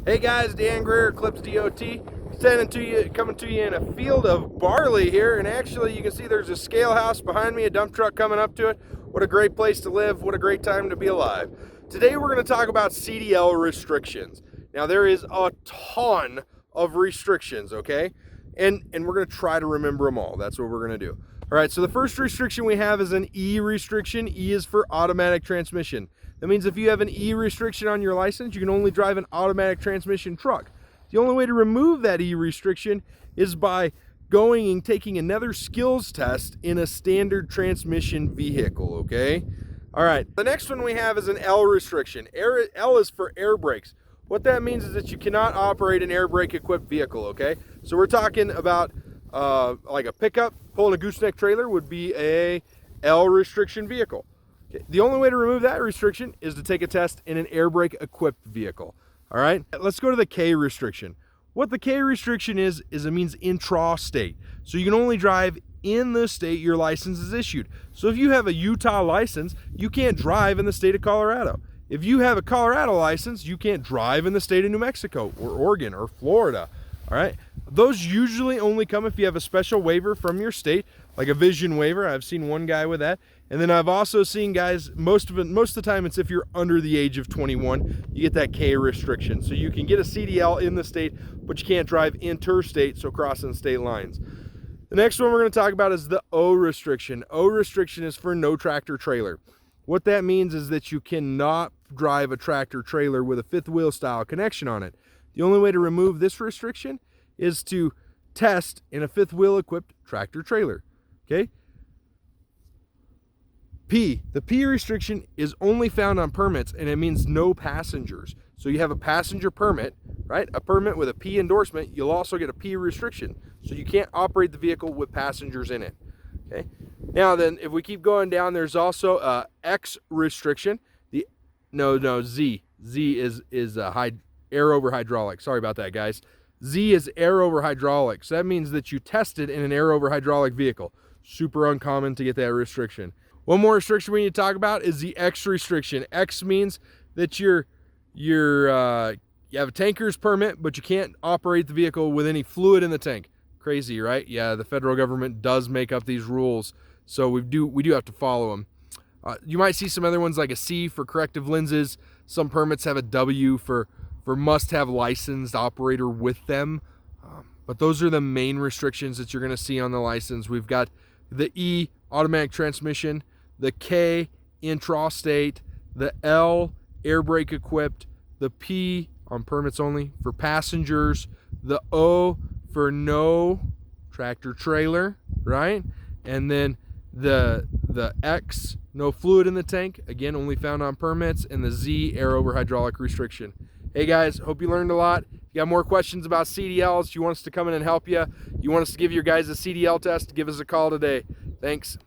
Hey guys, Dan Greer, Eclipse DOT, coming to you in a field of barley here, and actually you can see there's a scale house behind me, a dump truck coming up to it. What a great place to live, what a great time to be alive. Today we're going to talk about CDL restrictions. Now there is a ton of restrictions, okay? And we're going to try to remember them all. That's what we're going to do. All right, so the first restriction we have is an E restriction. E is for automatic transmission. That means if you have an E restriction on your license, you can only drive an automatic transmission truck. The only way to remove that E restriction is by going and taking another skills test in a standard transmission vehicle, okay? All right, the next one we have is an L restriction. L is for air brakes. What that means is that you cannot operate an air brake equipped vehicle, okay? So we're talking about like a pickup pulling a gooseneck trailer would be a L restriction vehicle. Okay. The only way to remove that restriction is to take a test in an air brake equipped vehicle. All right, let's go to the K restriction. What the K restriction is it means intra-state. So you can only drive in the state your license is issued. So if you have a Utah license, you can't drive in the state of Colorado. If you have a Colorado license, you can't drive in the state of New Mexico or Oregon or Florida. All right, those usually only come if you have a special waiver from your state, like a vision waiver. I've seen one guy with that. And then I've also seen guys, most of the time it's if you're under the age of 21, you get that K restriction. So you can get a CDL in the state, but you can't drive interstate, so crossing state lines. The next one we're going to talk about is the O restriction. O restriction is for no tractor trailer. What that means is that you cannot drive a tractor trailer with a fifth wheel style connection on it. The only way to remove this restriction is to test in a fifth wheel equipped tractor trailer, okay? P, the P restriction is only found on permits, and it means no passengers. So you have a passenger permit, right? A permit with a P endorsement, you'll also get a P restriction. So you can't operate the vehicle with passengers in it, okay? Now then, if we keep going down, there's also a X restriction. Z. Z is air over hydraulic. Sorry about that, guys. Z is air over hydraulic. So that means that you tested in an air over hydraulic vehicle. Super uncommon to get that restriction. One more restriction we need to talk about is the X restriction. X means that you have a tanker's permit, but you can't operate the vehicle with any fluid in the tank. Crazy, right? Yeah, the federal government does make up these rules, so we do have to follow them. You might see some other ones like a C for corrective lenses. Some permits have a W for must-have licensed operator with them. But those are the main restrictions that you're going to see on the license. We've got the E, automatic transmission, the K, intra-state, the L, air brake equipped, the P, on permits only, for passengers, the O, for no tractor trailer, right? And then the X, no fluid in the tank, again, only found on permits, and the Z, air over hydraulic restriction. Hey guys, hope you learned a lot. If you got more questions about CDLs, you want us to come in and help you, you want us to give your guys a CDL test, give us a call today. Thanks.